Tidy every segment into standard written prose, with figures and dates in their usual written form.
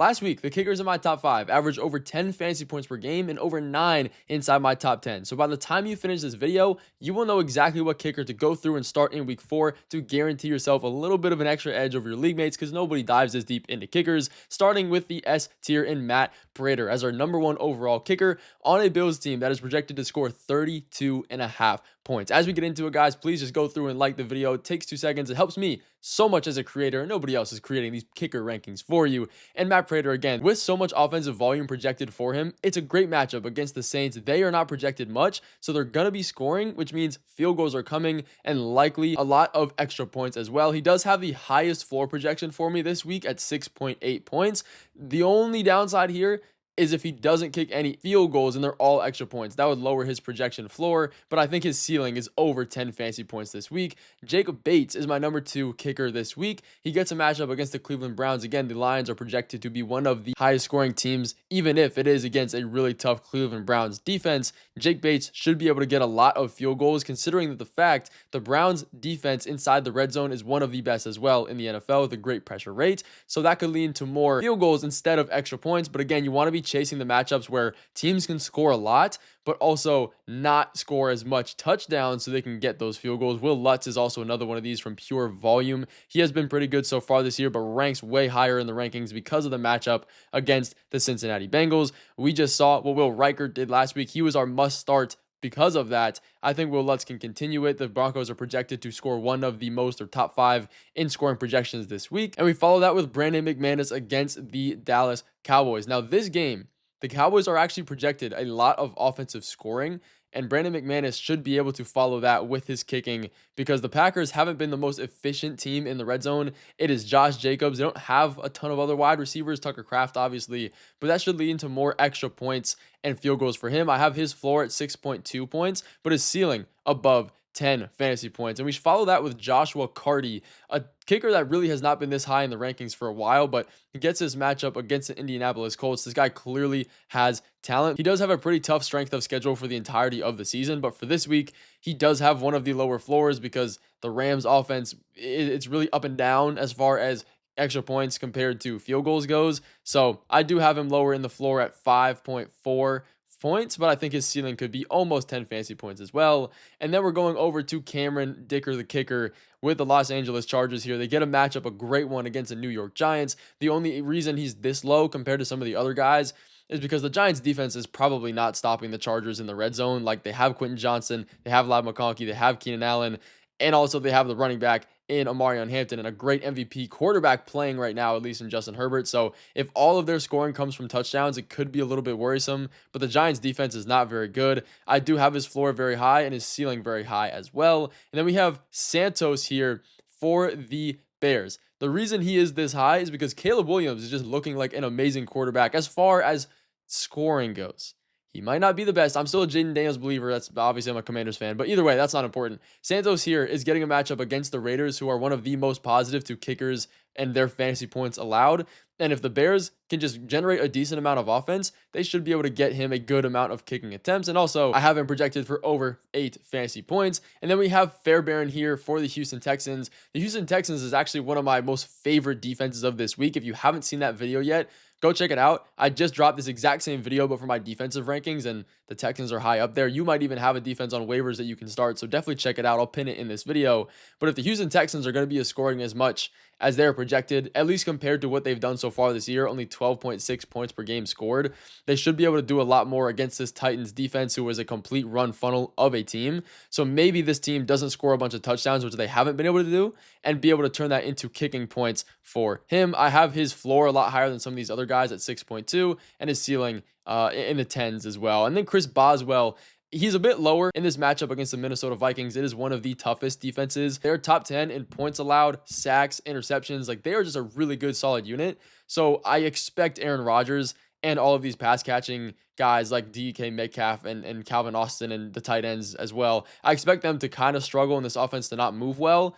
Last week, the kickers in my top 5 averaged over 10 fantasy points per game and over 9 inside my top 10. So by the time you finish this video, you will know exactly what kicker to go through and start in week 4 to guarantee yourself a little bit of an extra edge over your league mates, because nobody dives this deep into kickers, starting with the S tier in Matt Prater as our number 1 overall kicker on a Bills team that is projected to score 32.5 points. As we get into it, guys, please just go through and like the video. It takes 2 seconds. It helps me so much as a creator, and nobody else is creating these kicker rankings for you. And Matt Prater, again, with so much offensive volume projected for him, it's a great matchup against the Saints. They are not projected much, so they're going to be scoring, which means field goals are coming and likely a lot of extra points as well. He does have the highest floor projection for me this week at 6.8 points. The only downside here is if he doesn't kick any field goals and they're all extra points. That would lower his projection floor, but I think his ceiling is over 10 fantasy points this week. Jacob Bates is my number 2 kicker this week. He gets a matchup against the Cleveland Browns. Again, the Lions are projected to be one of the highest scoring teams, even if it is against a really tough Cleveland Browns defense. Jake Bates should be able to get a lot of field goals, considering that the fact the Browns defense inside the red zone is one of the best as well in the NFL with a great pressure rate. So that could lead to more field goals instead of extra points. But again, you want to be chasing the matchups where teams can score a lot, but also not score as much touchdowns so they can get those field goals. Will Lutz is also another one of these from pure volume. He has been pretty good so far this year, but ranks way higher in the rankings because of the matchup against the Cincinnati Bengals. We just saw what Will Reichert did last week. He was our must start because of that. I think Will Lutz can continue it. The Broncos are projected to score one of the most, or top 5 in scoring projections this week. And we follow that with Brandon McManus against the Dallas Cowboys. Now this game, the Cowboys are actually projected a lot of offensive scoring, and Brandon McManus should be able to follow that with his kicking, because the Packers haven't been the most efficient team in the red zone. It is Josh Jacobs. They don't have a ton of other wide receivers, Tucker Kraft obviously, but that should lead into more extra points and field goals for him. I have his floor at 6.2 points, but his ceiling above 10 fantasy points. And we should follow that with Joshua Carty, a kicker that really has not been this high in the rankings for a while, but he gets his matchup against the Indianapolis Colts. This guy clearly has talent. He does have a pretty tough strength of schedule for the entirety of the season, but for this week, he does have one of the lower floors because the Rams offense, it's really up and down as far as extra points compared to field goals goes. So I do have him lower in the floor at 5.4 points, but I think his ceiling could be almost 10 fantasy points as well. And then we're going over to Cameron Dicker, the kicker, with the Los Angeles Chargers here. They get a matchup, a great one against the New York Giants. The only reason he's this low compared to some of the other guys is because the Giants defense is probably not stopping the Chargers in the red zone. Like, they have Quentin Johnson, they have Ladd McConkey, they have Keenan Allen, and also they have the running back in Omarion Hampton, and a great MVP quarterback playing right now, at least in Justin Herbert. So if all of their scoring comes from touchdowns, it could be a little bit worrisome, but the Giants defense is not very good. I do have his floor very high and his ceiling very high as well. And then we have Santos here for the Bears. The reason he is this high is because Caleb Williams is just looking like an amazing quarterback as far as scoring goes. He might not be the best. I'm still a Jaden Daniels believer. That's obviously, I'm a Commanders fan, but either way, that's not important. Santos here is getting a matchup against the Raiders, who are one of the most positive to kickers and their fantasy points allowed. And if the Bears can just generate a decent amount of offense, they should be able to get him a good amount of kicking attempts. And also, I have him projected for over 8 fantasy points. And then we have Fairbairn here for the Houston Texans. The Houston Texans is actually one of my most favorite defenses of this week. If you haven't seen that video yet, go check it out. I just dropped this exact same video, but for my defensive rankings, and the Texans are high up there. You might even have a defense on waivers that you can start, so definitely check it out. I'll pin it in this video. But if the Houston Texans are going to be scoring as much as they're projected, at least compared to what they've done so far this year, only 12.6 points per game scored, they should be able to do a lot more against this Titans defense, who is a complete run funnel of a team. So maybe this team doesn't score a bunch of touchdowns, which they haven't been able to do, and be able to turn that into kicking points for him. I have his floor a lot higher than some of these other guys at 6.2, and his ceiling in the 10s as well. And then Chris Boswell, he's a bit lower in this matchup against the Minnesota Vikings. It is one of the toughest defenses. They're top 10 in points allowed, sacks, interceptions. Like, they are just a really good, solid unit. So I expect Aaron Rodgers and all of these pass catching guys like DK Metcalf and Calvin Austin and the tight ends as well, I expect them to kind of struggle in this offense, to not move well.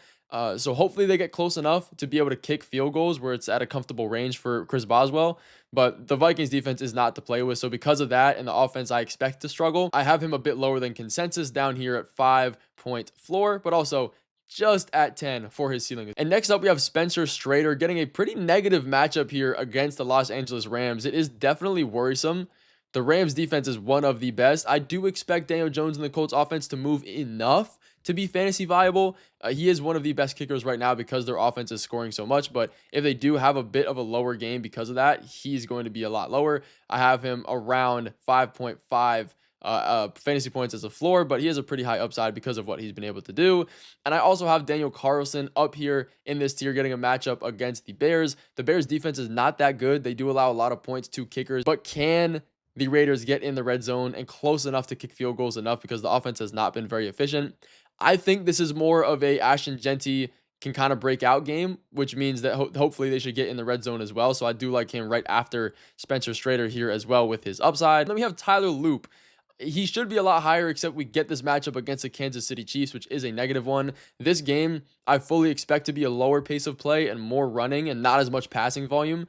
So hopefully they get close enough to be able to kick field goals where it's at a comfortable range for Chris Boswell. But the Vikings defense is not to play with. So because of that and the offense I expect to struggle, I have him a bit lower than consensus down here at 5-point floor, but also just at 10 for his ceiling. And next up, we have Spencer Strader getting a pretty negative matchup here against the Los Angeles Rams. It is definitely worrisome. The Rams defense is one of the best. I do expect Daniel Jones and the Colts offense to move enough to be fantasy viable. He is one of the best kickers right now because their offense is scoring so much. But if they do have a bit of a lower game because of that, he's going to be a lot lower. I have him around 5.5 fantasy points as a floor, but he has a pretty high upside because of what he's been able to do. And I also have Daniel Carlson up here in this tier getting a matchup against the Bears. The Bears defense is not that good. They do allow a lot of points to kickers, but can the Raiders get in the red zone and close enough to kick field goals enough because the offense has not been very efficient? I think this is more of a Ashton Jeanty can kind of break out game, which means that hopefully they should get in the red zone as well. So I do like him right after Spencer Strader here as well with his upside. Then we have Tyler Loop. He should be a lot higher, except we get this matchup against the Kansas City Chiefs, which is a negative one. This game, I fully expect to be a lower pace of play and more running and not as much passing volume.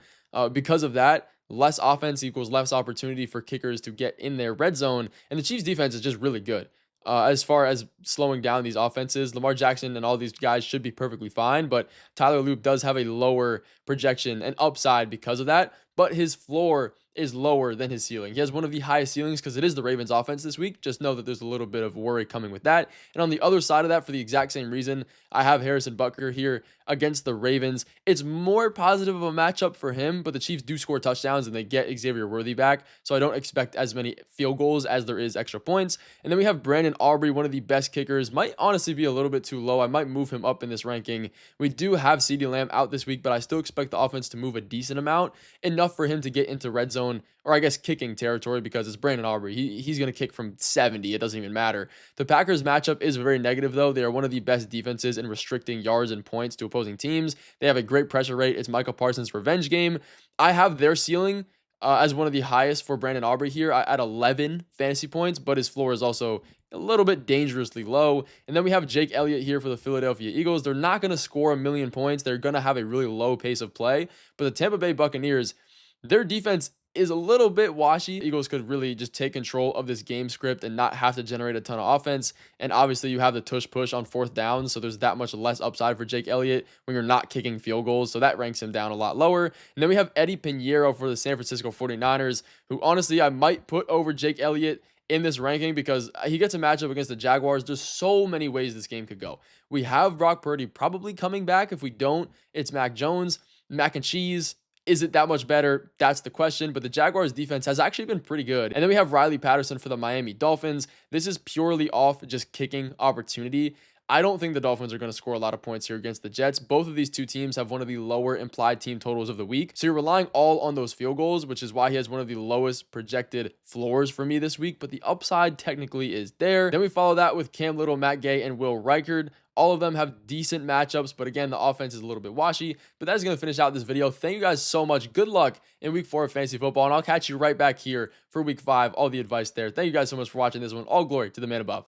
Because of that, less offense equals less opportunity for kickers to get in their red zone. And the Chiefs defense is just really good. As far as slowing down these offenses, Lamar Jackson and all these guys should be perfectly fine, but Tyler Loop does have a lower projection and upside because of that, but his floor is lower than his ceiling. He has one of the highest ceilings because it is the Ravens offense this week. Just know that there's a little bit of worry coming with that. And on the other side of that, for the exact same reason, I have Harrison Butker here against the Ravens. It's more positive of a matchup for him, but the Chiefs do score touchdowns and they get Xavier Worthy back. So I don't expect as many field goals as there is extra points. And then we have Brandon Aubrey, one of the best kickers. Might honestly be a little bit too low. I might move him up in this ranking. We do have CeeDee Lamb out this week, but I still expect the offense to move a decent amount, enough for him to get into red zone, or I guess kicking territory, because it's Brandon Aubrey. He's going to kick from 70. It doesn't even matter. The Packers matchup is very negative, though. They are one of the best defenses in restricting yards and points to opposing teams. They have a great pressure rate. It's Michael Parsons' revenge game. I have their ceiling as one of the highest for Brandon Aubrey here at 11 fantasy points, but his floor is also a little bit dangerously low. And then we have Jake Elliott here for the Philadelphia Eagles. They're not going to score a million points. They're going to have a really low pace of play, but the Tampa Bay Buccaneers, their defense is a little bit washy. Eagles could really just take control of this game script and not have to generate a ton of offense. And obviously you have the tush push on fourth down, so there's that much less upside for Jake Elliott when you're not kicking field goals. So that ranks him down a lot lower. And then we have Eddie Pinheiro for the San Francisco 49ers, who honestly I might put over Jake Elliott in this ranking because he gets a matchup against the Jaguars. There's so many ways this game could go. We have Brock Purdy probably coming back. If we don't, it's Mac Jones, mac and cheese. Is it that much better? That's the question. But the Jaguars defense has actually been pretty good. And then we have Riley Patterson for the Miami Dolphins. This is purely off just kicking opportunity. I don't think the Dolphins are going to score a lot of points here against the Jets. Both of these two teams have one of the lower implied team totals of the week. So you're relying all on those field goals, which is why he has one of the lowest projected floors for me this week. But the upside technically is there. Then we follow that with Cam Little, Matt Gay, and Will Reichard. All of them have decent matchups, but again, the offense is a little bit washy. But that is going to finish out this video. Thank you guys so much. Good luck in week 4 of fantasy football, and I'll catch you right back here for week 5. All the advice there. Thank you guys so much for watching this one. All glory to the man above.